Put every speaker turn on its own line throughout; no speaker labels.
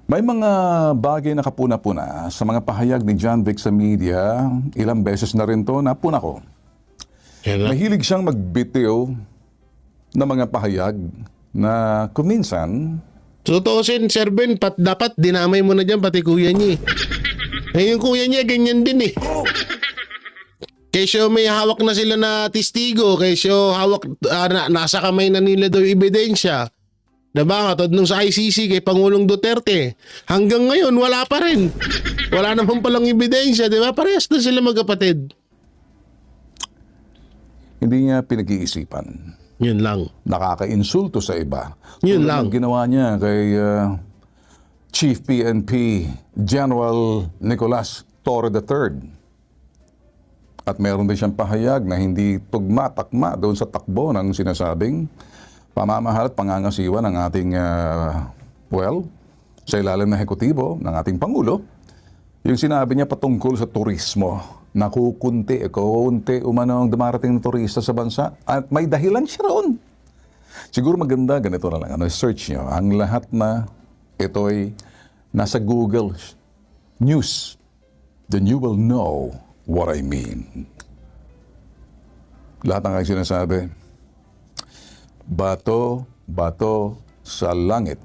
May mga bagay na kapuna-puna sa mga pahayag ni John Vic sa media. Ilang beses na rin to napuna ko. Mahilig siyang magbitiw ng mga pahayag na kuminsan.
Tutuusin, Sir Ben, dapat dinamay mo na dyan pati kuya niya. Yung kuya niya, ganyan din eh. Kesyo may hawak na sila na testigo, kesyo hawak, nasa kamay na nila daw yung ebidensya. Diba? Katod nung sa ICC kay Pangulong Duterte. Hanggang ngayon, wala pa rin. Wala naman palang ebidensya, diba? Parehas na sila magkapatid.
Hindi niya pinag-iisipan.
Yun lang.
Nakaka-insulto sa iba.
Yun lang.
Ang ginawa niya kay Chief PNP General Nicolas Torre III. At meron din siyang pahayag na hindi tugma-takma doon sa takbo ng sinasabing pamamahal at pangangasiwa ng ating, sa ilalim ng ehekutibo ng ating Pangulo. Yung sinabi niya patungkol sa turismo, nakukunti umano ang dumarating na turista sa bansa at may dahilan siya roon. Siguro maganda, ganito na lang, search nyo, ang lahat na ito'y nasa Google News, then you will know what I mean. Lahat ng kayo sinasabi, bato sa langit.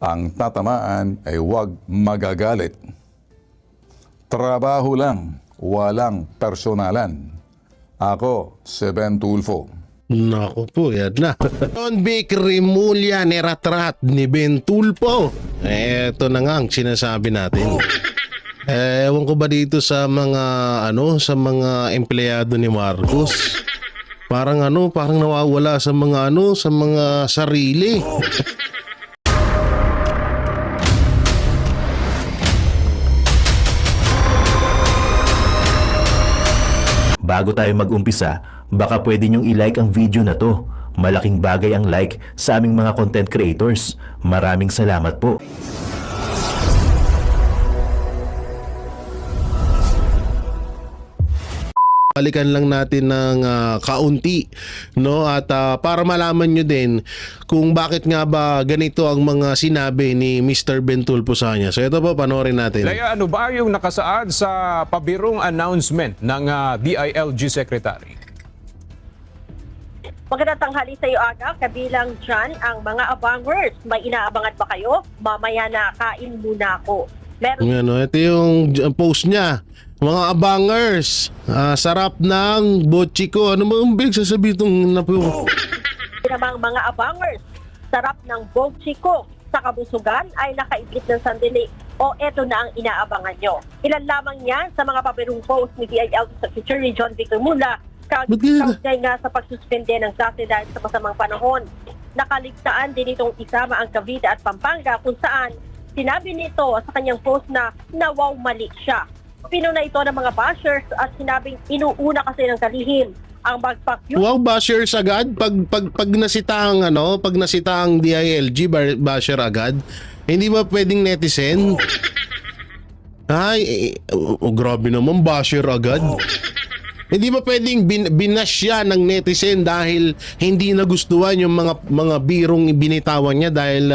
Ang tatamaan ay huwag magagalit. Trabaho lang, walang personalan. Ako, si Ben Tulfo.
Naku po, yan na. John Vic Remulla niratrat ni Ben Tulfo. Eto na nga ang sinasabi natin. Ewan ko ba dito sa mga sa mga empleyado ni Marcos. Parang parang nawawala sa mga sa mga sarili.
Bago tayo mag-umpisa, baka pwede nyong i-like ang video na to. Malaking bagay ang like sa aming mga content creators. Maraming salamat po.
Balikan lang natin ng kaunti, no? At para malaman nyo din kung bakit nga ba ganito ang mga sinabi ni Mr. Ben Tulfo sa kanya. So ito po, panoorin natin.
Laya, ano ba yung nakasaad sa pabirong announcement ng DILG Secretary?
Magandang tanghali sa iyo, Aga. Kabilang dyan ang mga abangers. May inaabangan ba kayo? Mamaya na, kain muna ako.
Ito yung post niya. Mga abangers, sarap ng bochiko. Ano mo ang big sasabihin itong napo?
Namang mga abangers, sarap ng bochiko sa kabusugan ay nakaidlip ng sandali. O eto na ang inaabangan nyo. Ilan lamang yan sa mga pabirong post ni DILG Secretary John Vic Remulla kaugnay nga sa pagsuspende ng klase dahil sa masamang panahon. Nakaligtaan din itong isama ang Cavite at Pampanga kung saan sinabi nito sa kanyang post na nawaw mali siya. Pinuna ito ng mga bashers at sinabing inuuna kasi ng kalihim ang magpakyut.
Wow, bashers agad pag nasita ang DILG basher agad. Hindi ba pwedeng netizen? Ay, grabe naman, basher agad. Hindi ba pwedeng binash siya ng netizen dahil hindi nagustuhan yung mga birong binitawan niya dahil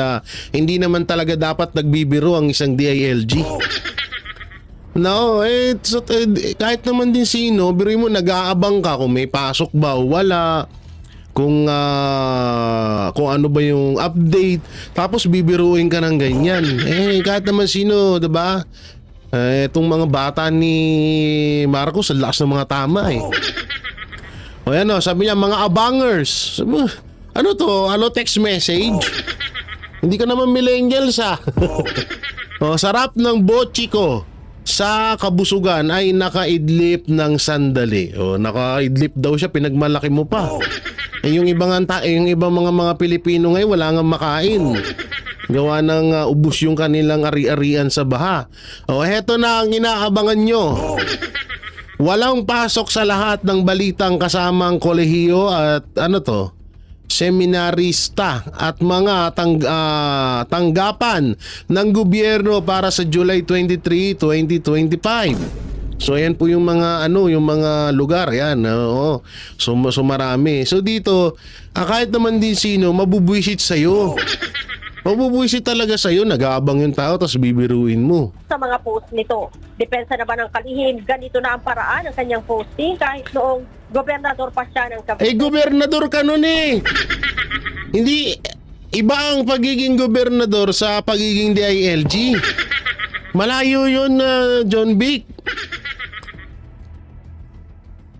hindi naman talaga dapat nagbibiro ang isang DILG? No, kahit naman din sino, biruin mo, nag-aabang ka kung may pasok ba o wala, kung ano ba yung update, tapos bibiruin ka ng ganyan. Kahit naman sino, diba? Itong mga bata ni Marcos, ang lakas ng mga tama eh. O yan sabi niya, mga abangers. Ano to? Ano text message? Hindi ka naman millennials sarap ng bochiko sa kabusugan ay nakaidlip ng sandali. Nakaidlip daw siya, pinagmalaki mo pa. Yung ibang mga Pilipino ngayon wala nga makain. Gawa ng ubos yung kanilang ari-arian sa baha. Heto na ang inaabangan nyo. Walang pasok sa lahat ng balitang kasamang kolehiyo at seminarista at mga tanggapan ng gobyerno para sa July 23, 2025. So ayan po yung mga lugar yan. So, marami. So dito, kahit naman din sino mabubwisit sa iyo. Mabubuisit talaga sa'yo, nag-aabang yung tao tapos bibiruin mo.
Sa mga post nito. Depensa naman ng kalihim, ganito na ang paraan ng kanyang posting kahit noong gobernador pa siya ng Cavite.
Eh, gobernador ka nun eh. Hindi, iba ang pagiging gobernador sa pagiging DILG. Malayo yun, John Vic.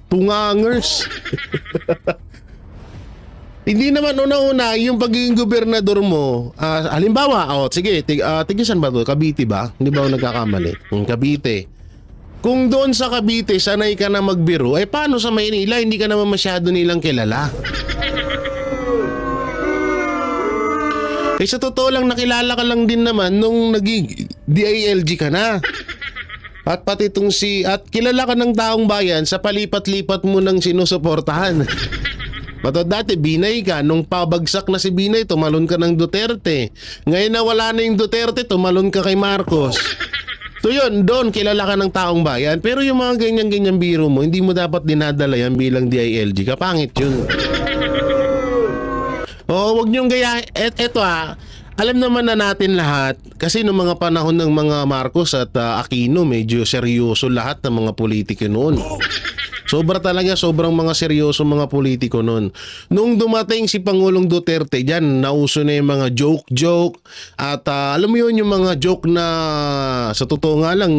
Tungangers. Hindi naman una-una yung pagiging gobernador mo. Halimbawa, sige, tigisan ba to? Cavite ba? Hindi ba ako nagkakamali? Cavite. Kung doon sa Cavite, sanay ka na magbiro, paano sa Maynila, hindi ka naman masyado nilang kilala? Sa totoo lang, nakilala ka lang din naman nung naging DILG ka na. At pati itong at kilala ka ng taong bayan sa palipat-lipat mo ng sinusuportahan. Bato dati, Binay ka. Nung pabagsak na si Binay, tumalon ka ng Duterte. Ngayon na wala na yung Duterte, tumalon ka kay Marcos. So yun, doon kilala ka ng taong bayan. Pero yung mga ganyan-ganyan biro mo, hindi mo dapat dinadala yan bilang DILG. Kapangit yun. Oo, wag niyong gaya. Eto alam naman na natin lahat, kasi noong mga panahon ng mga Marcos at Aquino, medyo seryoso lahat ng mga politiko noon. Sobrang mga seryoso mga politiko noon. Nung dumating si Pangulong Duterte dyan, nauso na yung mga joke at alam mo yun yung mga joke na sa totoo nga lang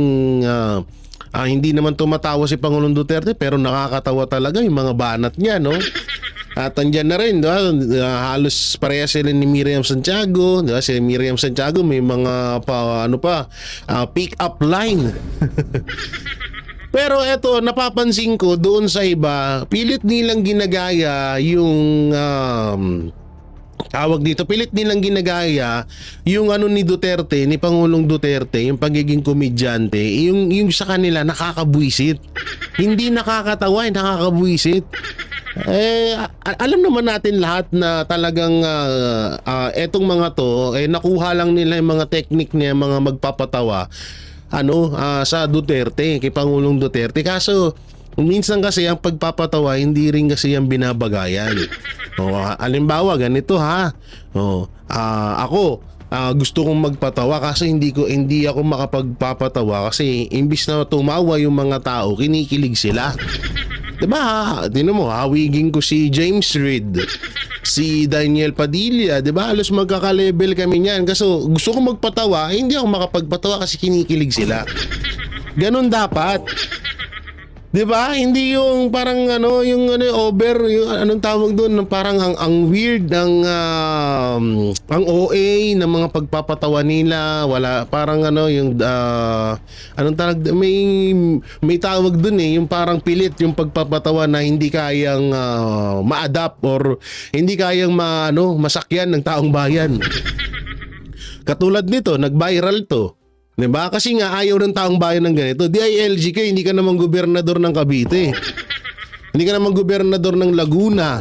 hindi naman tumatawa si Pangulong Duterte pero nakakatawa talaga yung mga banat niya, no? At andyan na rin, halos pareha sila ni Miriam Santiago. Si Miriam Santiago may mga pick up line. Pero eto, napapansin ko doon sa iba, pilit nilang ginagaya yung pilit nilang ginagaya yung ni Duterte, ni Pangulong Duterte, yung pagiging komedyante, yung sa kanila nakakabwisit. Hindi nakakatawa, nakakabwisit. Alam naman natin lahat na talagang etong mga to, nakuha lang nila yung mga technique niya, mga magpapatawa sa Duterte, kay Pangulong Duterte. Kaso minsan kasi ang pagpapatawa hindi rin kasi yung binabagayan. Halimbawa ganito ako gusto kong magpatawa kasi hindi ako makapagpapatawa kasi imbis na tumawa yung mga tao, kinikilig sila. Diba? Tinan mo, hawigin ko si James Reid, si Daniel Padilla, diba? Halos magkaka-level kami niyan. Kasi gusto kong magpatawa, hindi ako makapagpatawa kasi kinikilig sila. Ganon dapat. Diba? Hindi yung parang yung over, yung anong tawag doon, parang ang weird, ang OA ng mga pagpapatawa nila, wala parang yung anong tawag, may tawag doon yung parang pilit yung pagpapatawa na hindi kayang ma-adapt or hindi kayang masakyan ng taong bayan. Katulad nito, nag-viral to. Diba? Kasi nga ayaw ng taong bayan ng ganito. DILG ka, hindi ka naman gobernador ng Cavite. Hindi ka naman gobernador ng Laguna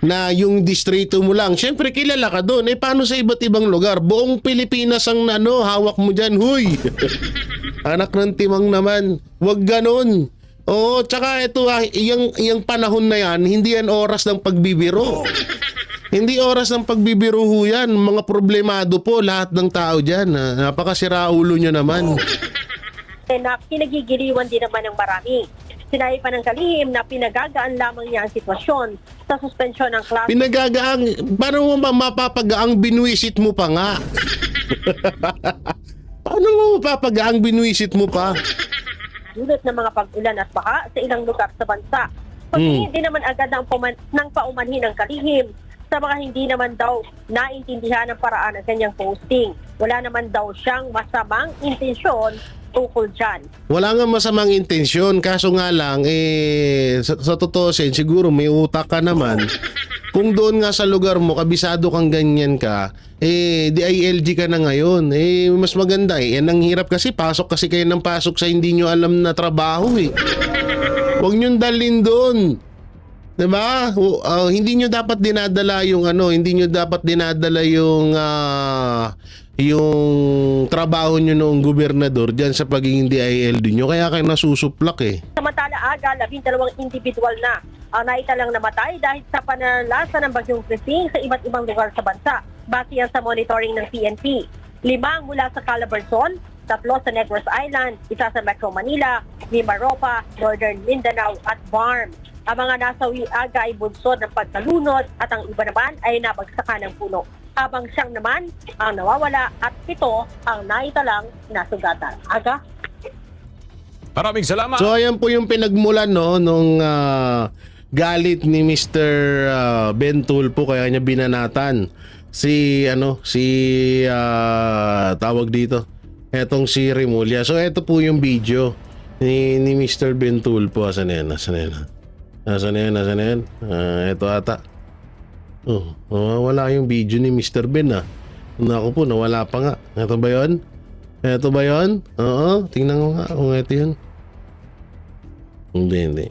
na yung distrito mo lang. Siyempre kilala ka doon. Paano sa iba't ibang lugar? Buong Pilipinas ang hawak mo dyan. Huy! Anak ng timang naman. Huwag ganon. Oo, tsaka ito yung panahon na yan, hindi yan oras ng pagbibiro. Hindi oras ng pagbibiro yan. Mga problemado po lahat ng tao dyan. Napakasira ulo nyo naman.
Na pinagigiliwan din naman ng marami. Sinabi pa ng kalihim na pinagagaan lamang niya ang sitwasyon sa suspensyon ng klase.
Pinagagaang? Paano mo ba mapapagaang binuisit mo pa nga? Paano mo mapapagaang binuisit mo pa?
Dulot ng mga pag-ulan at baha sa ilang lugar sa bansa. Pagtingin din naman agad ng paumanhin ng kalihim sa mga hindi naman daw naintindihan ang paraan ng kanyang posting. Wala naman daw siyang masamang intensyon tukol dyan.
Wala nga masamang intensyon, kaso nga lang, sa totoo siguro may utak ka naman. Kung doon nga sa lugar mo, kabisado kang ganyan ka, DILG ka na ngayon, mas maganda yan ang hirap kasi, pasok kasi kayo ng pasok sa hindi nyo alam na trabaho Huwag nyo dalhin doon. Diba? Hindi nyo dapat dinadala yung hindi nyo dapat dinadala yung trabaho nyo noong gobernador diyan sa pagiging DILG nyo, kaya kayo nasusuplak
Samantala aga, 12 individual na ang naitalang namatay dahil sa pananalasa ng bagyong Krising sa iba't ibang lugar sa bansa. base yan sa monitoring ng PNP. 5 mula sa Calabarzon, 3 sa Negros Island, 1 sa Metro Manila, Mimaropa, Northern Mindanao at Barm. Ang mga nasawi aga ay bunsod ng pagkalunod at ang iba naman ay nabagsakan ng puno. Habang siyang naman ang nawawala at 7 ang naitalang nasugatan. Aga?
Maraming salamat.
So ayan po yung pinagmulan no nung galit ni Mr. Ben Tulfo kaya niya binanatan si tawag dito. Etong si Remulla. So ito po yung video ni Mr. Ben Tulfo. Asan yan? Ito ata. Wala yung video ni Mr. Ben Naku po, nawala pa nga. Ito ba yun? Oo, tingnan ko nga kung ito yun. Hindi.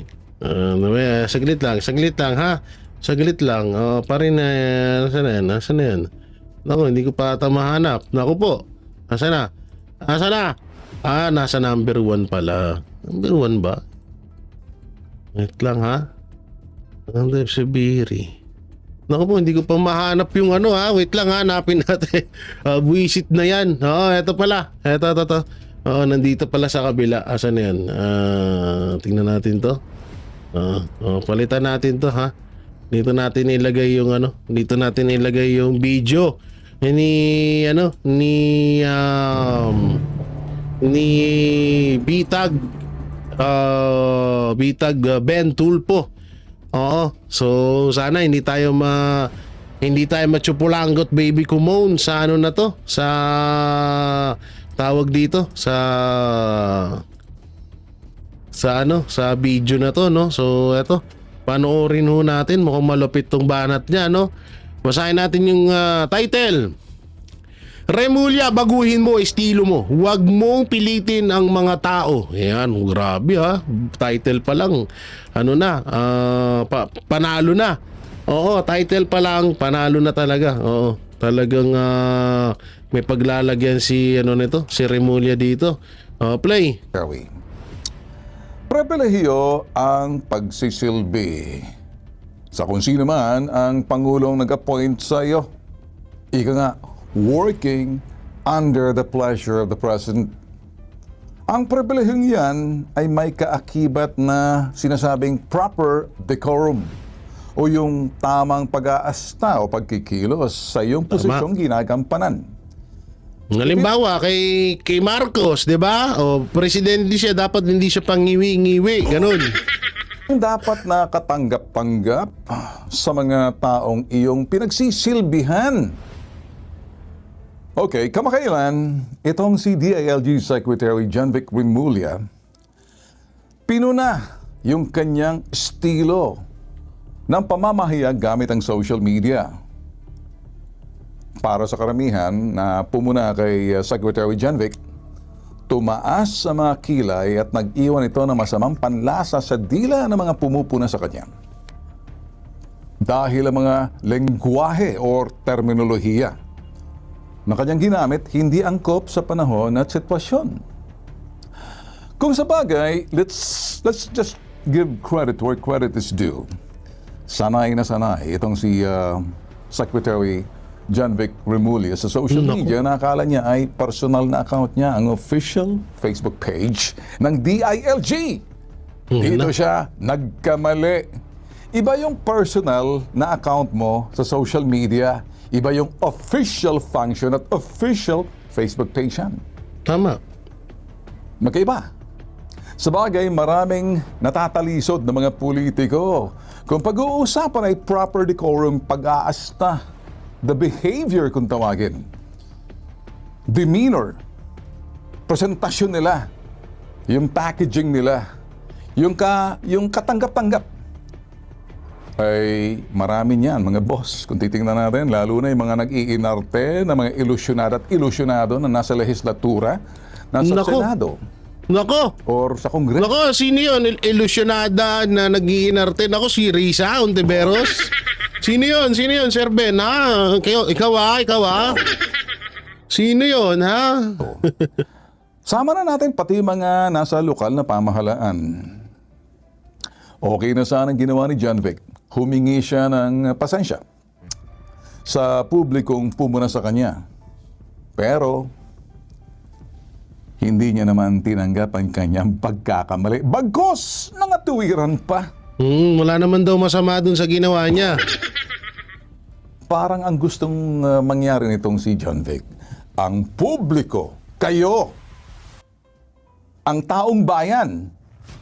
Saglit lang ha. Saglit lang. Parin na Nasaan na yan? Naku, hindi ko pa ata mahanap. Naku po. Nasaan na? Nasa number 1 pala. Number 1 ba? Wait lang ha. Ang si Biri. Naku po, hindi ko pa mahanap yung Wait lang ha, hanapin natin. Buisit na yan. Eto pala. Eto. Nandito pala sa kabila. Asan na yan? Tingnan natin to. Palitan natin to ha. Dito natin ilagay yung Dito natin ilagay yung video ni Bitag Ben Tulfo. So sana hindi tayo machupulangot baby kumon sa na to, sa tawag dito sa video na to no. So eto, panoorin ho natin, mukhang malupit tong banat niya no. Basahin natin yung title. Remulla, baguhin mo estilo mo. Huwag mong pilitin ang mga tao. Ayan, grabe ha. Title pa lang. Panalo na. Oo, title pa lang, panalo na talaga. Oo, talagang may paglalagyan si si Remulla dito. Play.
Kerry. Pribilehiyo ang pagsisilbi sa kung sino man ang Pangulong nag-appoint sa iyo. Ika nga, working under the pleasure of the President. Ang pribilehiyong yan ay may kaakibat na sinasabing proper decorum o yung tamang pag-aasta o pagkikilos sa iyong posisyong ginagampanan.
Halimbawa kay Marcos, 'di ba? O presidente siya, dapat hindi siya pangiwi-ngiwi, ganun.
Dapat na katanggap-tanggap sa mga taong iyong pinagsisilbihan. Okay, kamakailan, itong si DILG Secretary John Vic Remulla, pinuna yung kanyang estilo ng pamamahayag gamit ang social media. Para sa karamihan na pumuna kay Secretary John Vic, tumaas sa mga kilay at nag-iwan ito ng masamang panlasa sa dila ng mga pumupuna sa kanya. Dahil ang mga lengguwahe o terminolohiya na kanyang ginamit hindi angkop sa panahon at sitwasyon. Kung sa bagay, let's just give credit where credit is due. Sanay na sanay itong si Secretary John Vic Remulla sa social media na akala niya ay personal na account niya, ang official Facebook page ng DILG. Dito siya nagkamali. Iba yung personal na account mo sa social media, iba yung official function at official Facebook page yan.
Tama.
Magkaiba. Sabagay, maraming natatalisod ng mga politiko. Kung pag-uusapan ay proper decorum, pag-aasta, the behavior kung tawagin, demeanor, presentasyon nila, yung packaging nila, yung katanggap-tanggap, ay marami niyan, mga boss. Kung titingnan natin, lalo na yung mga nag-iinarte na mga ilusyonado at ilusyonado na nasa legislatura, nasa Senado.
Nako!
Or sa Kongreso.
Nako, sino yun? Ilusyonada na nag-iinarte. Nako, si Risa Ontiveros. Sino yun, Sir Ben? Ha? Ikaw ha? Sino yun, ha?
Sama na natin pati mga nasa lokal na pamahalaan. Okay na sana ang ginawa ni John Vic. Humingi siya ng pasensya sa publikong pumuna sa kanya. Pero hindi niya naman tinanggap ang kanyang pagkakamali. Bagkos, nangatuwiran pa.
Wala naman daw masama dun sa ginawa niya.
Parang ang gustong mangyari nitong si John Vic, ang publiko, kayo, ang taong bayan,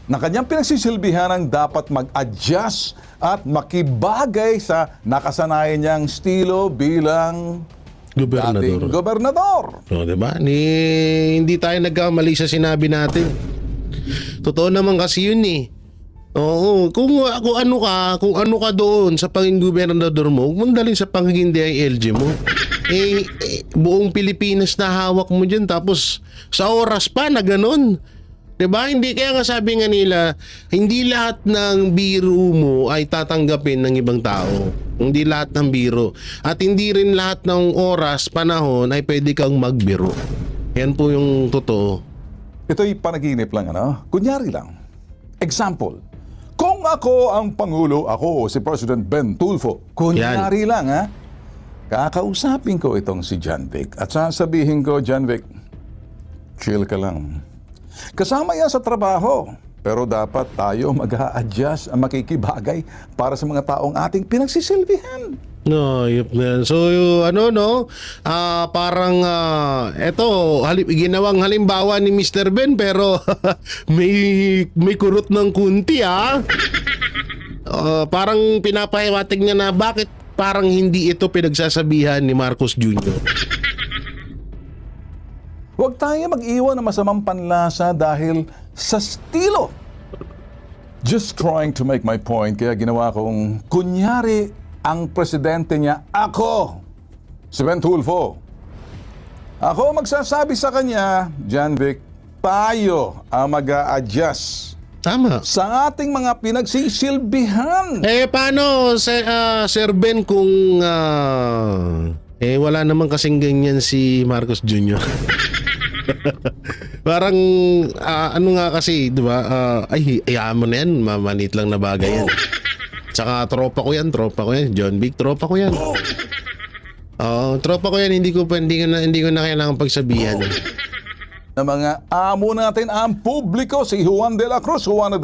na kanyang pinagsisilbihan ang dapat mag-adjust at makibagay sa nakasanayan niyang estilo bilang dating gobernador.
So, diba? Hindi tayo nagkamali sa sinabi natin. Totoo naman kasi yun eh. Oo, kung ano ka doon sa pagiging gobernador mo, huwag mong dalhin sa pagiging DILG mo. Buong Pilipinas na hawak mo dyan, tapos sa oras pa na ganun. Diba? Hindi, kaya nga sabi nga nila, hindi lahat ng biro mo ay tatanggapin ng ibang tao. Hindi lahat ng biro. At hindi rin lahat ng oras, panahon ay pwede kang magbiro. Yan po yung totoo.
Ito'y panaginip lang, ano? Kunyari lang. Example, kung ako ang Pangulo, ako si President Ben Tulfo. Kunyari lang, ha? Kakausapin ko itong si John Vic at sasabihin ko, John Vic, chill ka lang. Kasama yan sa trabaho, pero dapat tayo mag-a-adjust, makikibagay para sa mga taong ating pinagsisilbihan.
No, yep. So parang eto ginawang halimbawa ni Mr. Ben, pero may kurot ng kunti parang pinapahiwatig niya na bakit parang hindi ito pinagsasabihan ni Marcos Jr.
Huwag tayo mag-iwan ng masamang panlasa dahil sa estilo. Just trying to make my point, kaya ginawa kong kunyari ang presidente niya, ako, si Ben Tulfo. Ako magsasabi sa kanya, John Vic, tayo ang mag-a-adjust
Tama.
sa ating mga pinagsisilbihan.
Paano Sir Ben kung wala naman kasing ganyan si Marcos Jr. Parang ano nga kasi, 'di ba? Hayaan mo na yan, mamanit lang na bagay yan. Tsaka tropa ko yan. John Vic, tropa ko yan. Tropa ko yan, hindi ko na kailangan pagsabihan.
Na mga amo natin ang publiko, si Juana de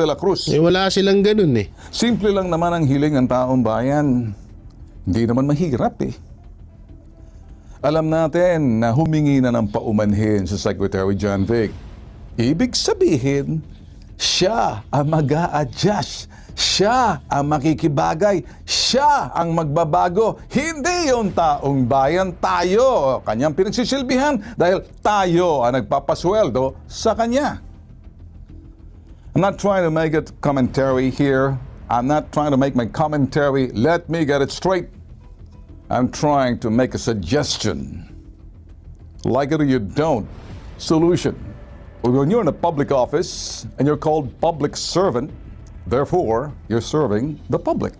la Cruz.
Wala silang ganun eh.
Simple lang naman ang hiling ng taong bayan. Hindi naman mahirap eh. Alam natin na humingi na ng paumanhin sa Secretary John Vic. Ibig sabihin, siya ang mag-a-adjust. Siya ang makikibagay. Siya ang magbabago. Hindi yung taong bayan, tayo. Kanyang pinagsisilbihan dahil tayo ang nagpapasweldo sa kanya. I'm not trying to make a commentary here. I'm not trying to make my commentary. Let me get it straight. I'm trying to make a suggestion. Like it or you don't. Solution. When you're in a public office and you're called public servant, therefore, you're serving the public.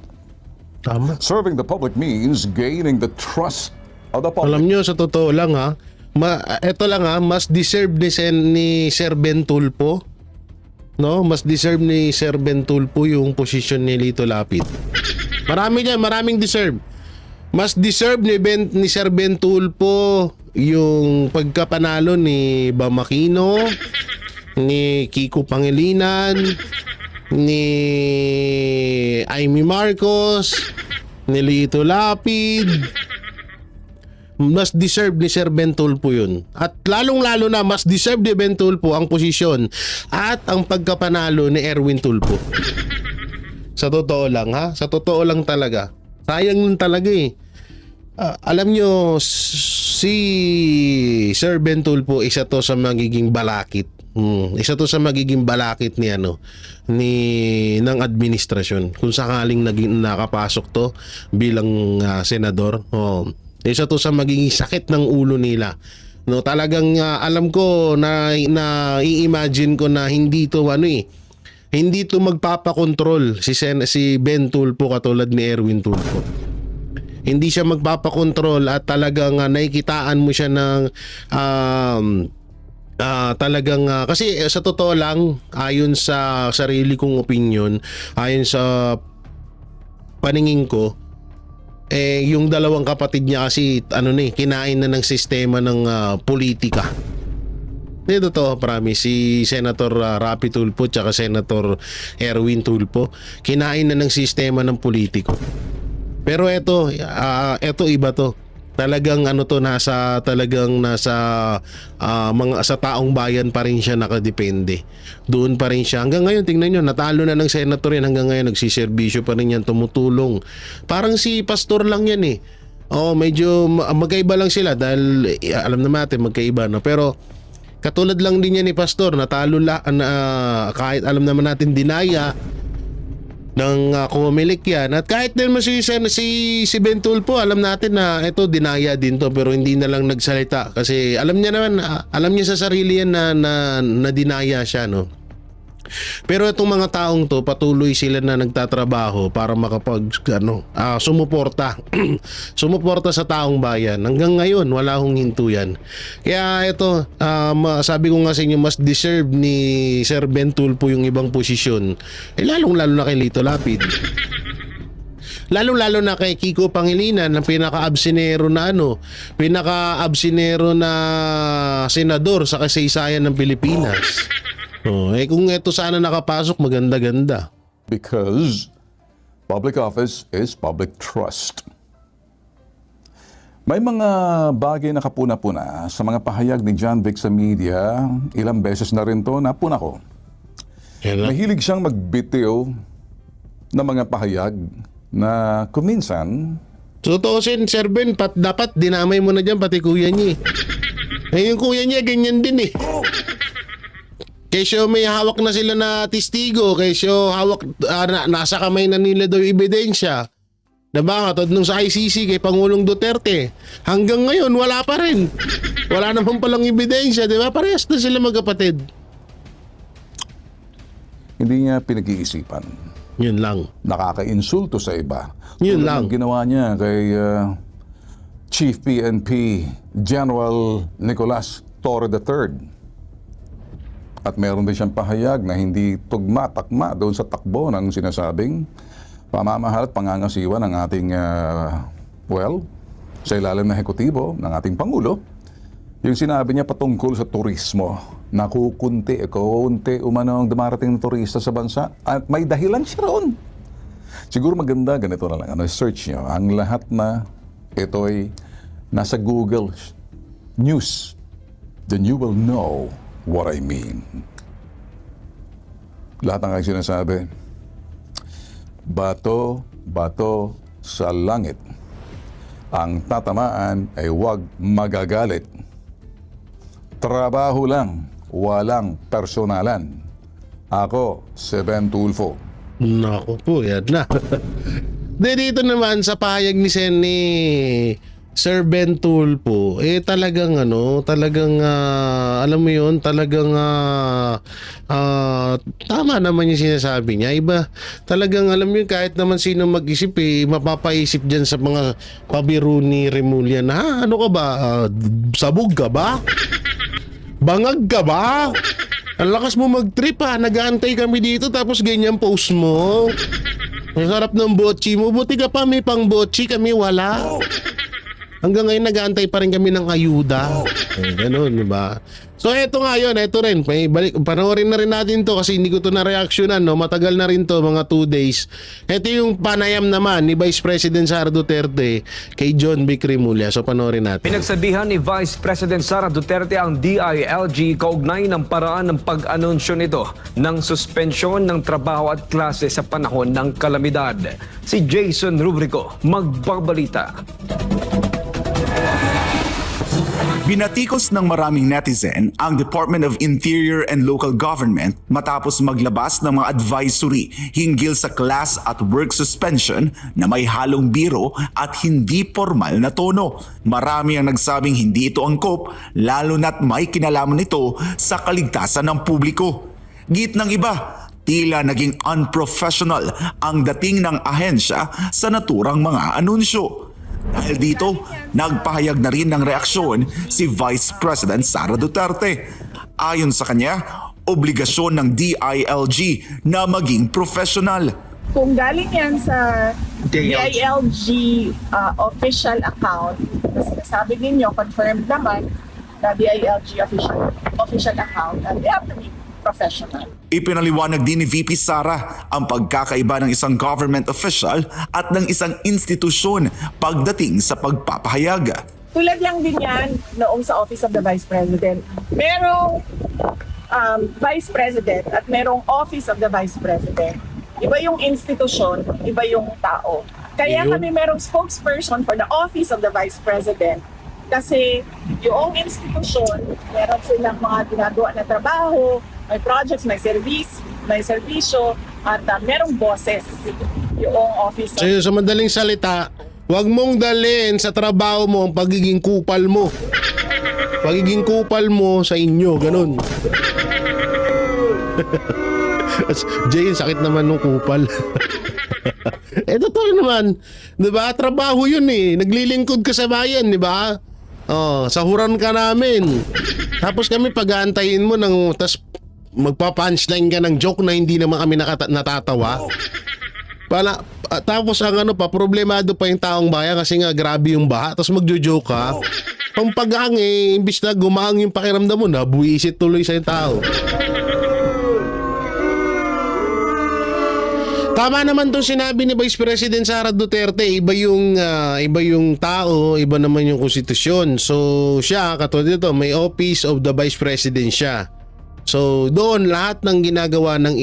Tama.
Serving the public means gaining the trust of the public.
Alam nyo, sa totoo lang ito lang mas deserve ni Sir Ben Tulfo. No, mas deserve ni Sir Ben Tulfo yung position ni Lito Lapid. Maraming deserve. Mas deserve ni Sir Ben Tulfo yung pagkapanalo ni Bam Aquino, ni Kiko Pangilinan, ni Amy Marcos, ni Lito Lapid. Mas deserve ni Sir Ben Tulfo yun. At lalong-lalo na mas deserve ni Ben Tulfo ang posisyon at ang pagkapanalo ni Erwin Tulfo. Sa totoo lang sa totoo lang talaga. Sayang lang talaga eh. Alam nyo, si Sir Ben Tulfo, isa to sa magiging balakit. Isa to sa magiging balakit ng administrasyon. Kung sakaling nakapasok to bilang senador. Isa to sa magiging sakit ng ulo nila. No, talagang alam ko na i-imagine ko na hindi to hindi to magpapakontrol si Ben Tulfo katulad ni Erwin Tulfo. Hindi siya magpapakontrol at talagang nakikitaan mo siya ng talagang kasi sa totoo lang, ayon sa sarili kong opinion, ayon sa paningin ko, yung dalawang kapatid niya kasi kinain na ng sistema ng politika. Dito to, promise, si Senator Rapi Tulfo at Senator Erwin Tulfo, kinain na ng sistema ng politiko. Pero ito iba to. Talagang nasa mga sa taong bayan pa rin siya nakadepende. Doon pa rin siya. Hanggang ngayon, tingnan nyo, natalo na ng senator yan. Hanggang ngayon, nagsiservisyo pa rin yan, tumutulong. Parang si pastor lang yan eh. Medyo magkaiba lang sila dahil alam naman natin magkaiba, no? Pero katulad lang din yan ni pastor, natalo kahit alam naman natin dinaya ng kumilik yan. At kahit din si Ben Tulfo, alam natin na ito dinaya din to, pero hindi na lang nagsalita kasi alam niya sa sarili yan na dinaya siya, no. Pero itong mga taong to, patuloy sila na nagtatrabaho para sumuporta sumuporta sa taong bayan. Hanggang ngayon wala hong hinto yan. Kaya ito, sabi ko nga sa inyo, mas deserve ni Sir Ben Tulfo yung ibang posisyon, lalong lalo na kay Lito Lapid, lalong-lalo na kay Kiko Pangilinan, ang pinaka-absinero na senador sa kasaysayan ng Pilipinas. Kung ito sana nakapasok, maganda-ganda.
Because public office is public trust. May mga bagay na kapuna-puna sa mga pahayag ni John Vic sa media. Ilang beses na rin to napuna ko. Mahilig siyang magbitiw ng mga pahayag na kuminsan.
Tutuusin, Sir Ben, dapat dinamay mo na dyan pati kuya niya. Yung kuya niya, ganyan din eh. Kesyo may hawak na sila na testigo, kesyo hawak, nasa kamay na nila daw yung ebidensya. Diba? Katod nung sa ICC kay Pangulong Duterte. Hanggang ngayon, wala pa rin. Wala naman palang ebidensya, diba? Parehas na sila magkapatid.
Hindi niya pinag-iisipan.
Yun lang.
Nakaka-insulto sa iba.
Yun lang.
Ang ginawa niya kay Chief PNP General Nicolas Torre III. At meron din siyang pahayag na hindi tugma-takma doon sa takbo ng sinasabing pamamahal at pangangasiwa ng ating, sa ilalim na ehekutibo ng ating Pangulo. Yung sinabi niya patungkol sa turismo, nakukunti umano ang dumarating na turista sa bansa at may dahilan siya roon. Siguro maganda, ganito na lang, search niyo. Ang lahat na ito'y nasa Google News. Then you will know what I mean. Lahat ng aking sinasabi, bato sa langit. Ang tatamaan ay huwag magagalit. Trabaho lang, walang personalan. Ako, si Ben Tulfo.
Nako po, yan na. Dito naman sa pahayag ni Sir Ben Tulfo, talagang alam mo yun, talagang tama naman yung sinasabi niya. Iba, talagang alam mo yun, kahit naman sino mag-isip, mapapaisip dyan sa mga pabiro ni Remulla na, ano ka ba, sabog ka ba? Bangag ka ba? Ang lakas mo mag-trip nag-aantay kami dito tapos ganyan post mo. Ang sarap ng botchi mo, buti ka pa may pang botchi, kami wala. Hanggang ngayon nag-aantay pa rin kami ng ayuda. Ganun, diba? So eto nga yun, eto rin. Panoorin na rin natin to kasi hindi ko to na-reactionan, no? Matagal na rin to, mga 2 days. Eto yung panayam naman ni Vice President Sara Duterte kay John Vic Remulla. So panoorin natin.
Pinagsabihan ni Vice President Sara Duterte ang DILG kaugnay ng paraan ng pag-anunsyo nito ng suspensyon ng trabaho at klase sa panahon ng kalamidad. Si Jason Rubrico magbabalita.
Binatikos ng maraming netizen ang Department of Interior and Local Government matapos maglabas ng mga advisory hinggil sa class at work suspension na may halong biro at hindi formal na tono. Marami ang nagsabing hindi ito angkop, lalo na't may kinalaman nito sa kaligtasan ng publiko. Git ng iba, tila naging unprofessional ang dating ng ahensya sa naturang mga anunsyo. Dahil dito, nagpahayag na rin ng reaksyon si Vice President Sara Duterte. Ayon sa kanya, obligasyon ng DILG na maging professional.
kung galing yan sa DILG official account, kasi nasabi ninyo, confirmed naman na DILG official account, and they have to be professional.
Ipinaliwanag din ni VP Sara ang pagkakaiba ng isang government official at ng isang institusyon pagdating sa pagpapahayag.
Tulad lang din yan noong sa Office of the Vice President. Merong Vice President at merong Office of the Vice President. Iba yung institusyon, iba yung tao. Kaya kami merong spokesperson for the Office of the Vice President. Kasi yung institusyon, meron silang mga ginagawa na trabaho, may projects, may serbisyo, at merong bosses yung office.
So yun, sa madaling salita, huwag mong dalhin sa trabaho mo ang pagiging kupal mo. Pagiging kupal mo sa inyo, ganun. Jay, sakit naman nung kupal. Totoo naman. Diba? Trabaho yun eh. Naglilingkod ka sa bayan, diba? Oh, sahuran ka namin. Tapos kami pag-aantayin mo ng tas magpa-punchline ka ng joke na hindi naman kami natatawa. Tapos ang problemado pa yung taong bayan kasi nga grabe yung baha. Tapos magjo-joke ka. Ang pag-aang imbis na gumaang yung pakiramdam mo, nabuisit tuloy sa yung tao. Tama naman itong sinabi ni Vice President Sara Duterte, iba yung tao, iba naman yung konstitusyon. So siya, katulad dito, may Office of the Vice President siya. So doon lahat ng ginagawa ng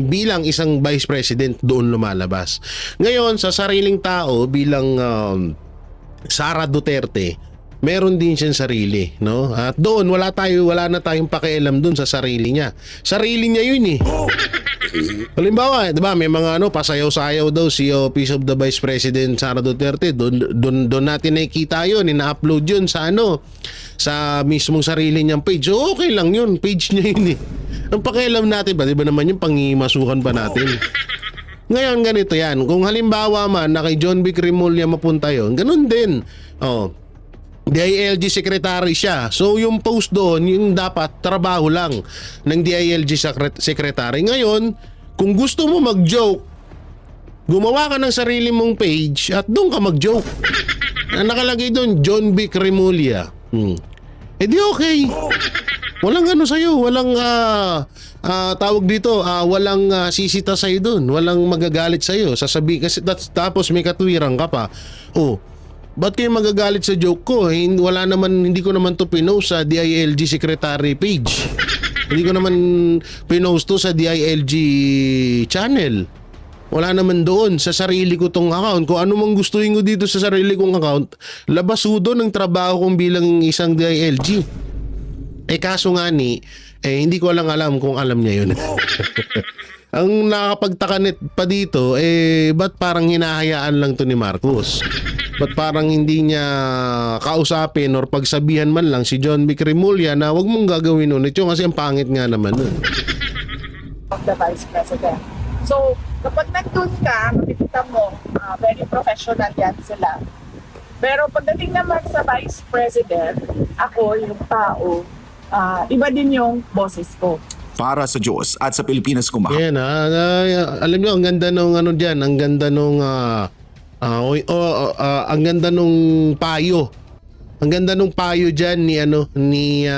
bilang isang Vice President doon lumalabas. Ngayon sa sariling tao bilang Sara Duterte, meron din siyang sarili, no? At doon wala na tayong pakialam doon sa sarili niya. Sarili niya 'yun eh. Halimbawa, 'di ba, may mga pasayaw-sayaw daw si Office of the Vice President Sara Duterte. Doon natin nakikita 'yun, ina-upload 'yun sa sa mismong sarili niyang page. So, okay lang 'yun, page niya 'yun eh. Ang pakialam natin ba, 'di ba naman yung pangimasukan pa natin. Ngayon ganito 'yan. Kung halimbawa man na kay John B. Cremulya mapunta 'yon, ganun din. DILG secretary siya. So yung post doon, yung dapat trabaho lang ng DILG secretary. Ngayon, kung gusto mo mag-joke, gumawa ka ng sarili mong page at doon ka mag-joke. Nakalagay doon, John B. Cremulya. Di okay. Walang sa'yo, walang tawag dito, walang sisita sa'yo doon, walang magagalit sa'yo. Sasabi kasi tapos may katwiran ka pa. Ba't kayo magagalit sa joke ko? Hindi ko naman to pinost sa DILG secretary page. Hindi ko naman pinost to sa DILG channel. Wala naman doon sa sarili ko tong account. Kung ano mang gustuhin ko dito sa sarili kong account, labas ho doon ng trabaho kong bilang isang DILG. Kaso nga hindi ko alam kung alam niya yun. Ang nakapagtaka pa dito, ba't parang hinahayaan lang to ni Marcos? Ba't parang hindi niya kausapin or pagsabihan man lang si John B. Cremulya na wag mong gagawin ulit yun kasi ang pangit nga naman nun.
Of the Vice President. So, kapag nandun ka, makikita mo, very professional yan sila. Pero pagdating naman sa Vice President, ako, yung tao, iba din yung boses ko.
Para sa Diyos at sa Pilipinas kumahal.
Yan alam niyo, ang ganda nung ang ganda nung ang ganda nung payo. Ang ganda nung payo diyan ni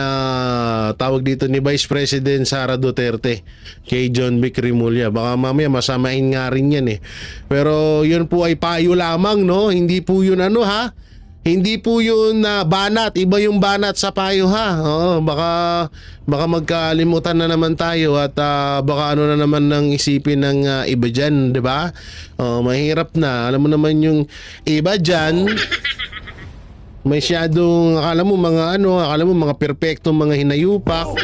tawag dito ni Vice President Sara Duterte kay John B. Cremulya. Baka mamaya masamain nga rin yan eh. Pero yun po ay payo lamang, no? Hindi po yun Hindi po yun banat, iba yung banat sa payo baka magkalimutan na naman tayo at baka na naman ng isipin ng iba dyan, di ba? Mahirap na. Alam mo naman yung iba dyan, masyadong akala mo mga perpektong mga hinayupak.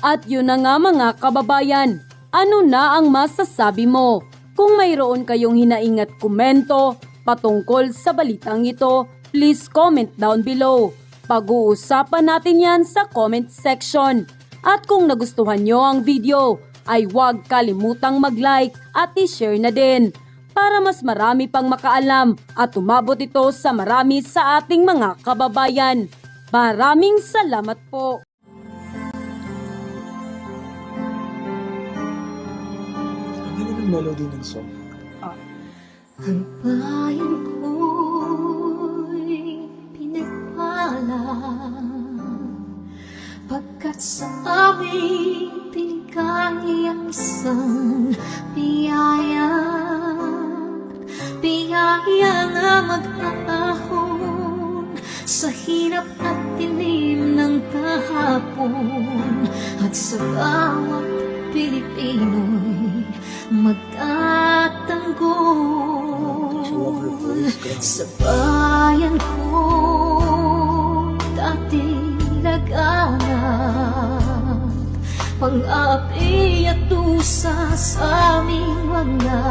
At yun na nga mga kababayan, ano na ang masasabi mo? Kung mayroon kayong hinaing at komento patungkol sa balitang ito, please comment down below. Pag-uusapan natin yan sa comment section. At kung nagustuhan nyo ang video, ay huwag kalimutang mag-like at i-share na din para mas marami pang makaalam at umabot ito sa marami sa ating mga kababayan. Maraming salamat po.
Ano yung melody ng song? Ang bayan ko'y pinagpala pagkat sa amin pinigay ang isang biyaya na mag-aahon sa hirap at dilim ng kahapon at sa bawat Pilipino'y magtatanggol sa bayan ko dati laganap pang-api at tusa sa aming mga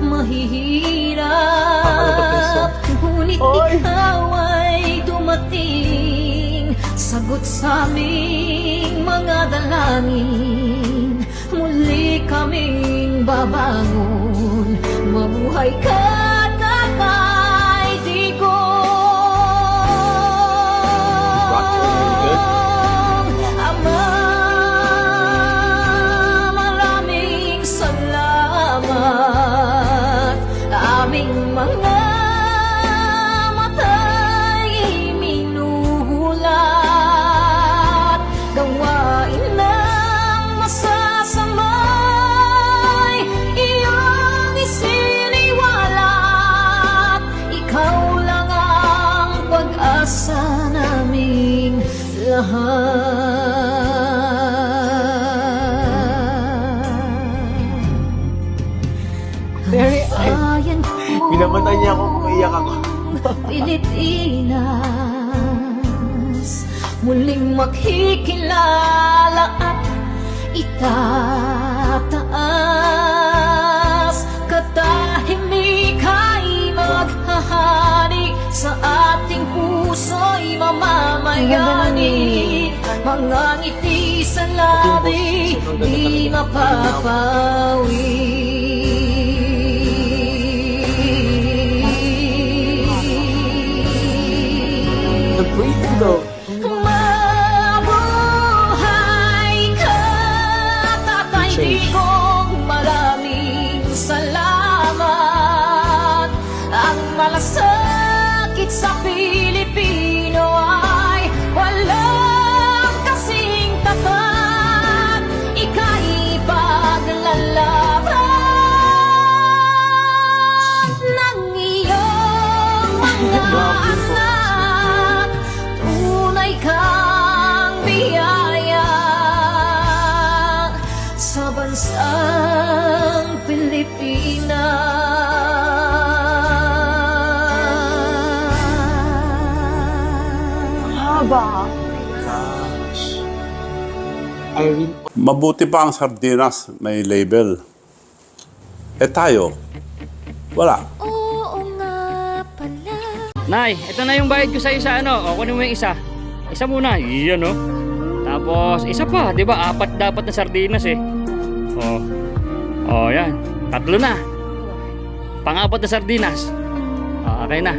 mahihirap ngunit ikaw ay dumating sagot sa aming mga dalangin muli kaming babangon mabuhay ka Tatay Digong Ama maraming salamat aming mga mata'y minuhulat gawain ng masasamay iyong isiniwalat ikaw lang ang pag-asa naming lahat.
Very,
Binamatay
niya ako, umiiyak ako.
Pilipinas muling makikilala at itataas katahimik ay maghahari sa ating puso'y mamamayani mga ngiti sa labi di mapapawi Mabuhay ka, Tatay Digong, maraming salamat. Ang malasakit sa Pilipino ay walang kasing tapat. Ika'y paglalaban ng iyong mga anak. Tunay kang biyaya sa bansang Pilipinas.
Haba.
Mabuti pa ang sardinas, may label. Eh tayo, wala.
Nay, ito na yung bayad ko sa'yo sa ano. O, kunin mo yung isa. Isa muna. Iyan, no? Tapos, isa pa. Di ba? 4 dapat na sardinas, eh. O, yan. 3 na. Pang-4 na sardinas. O, okay na.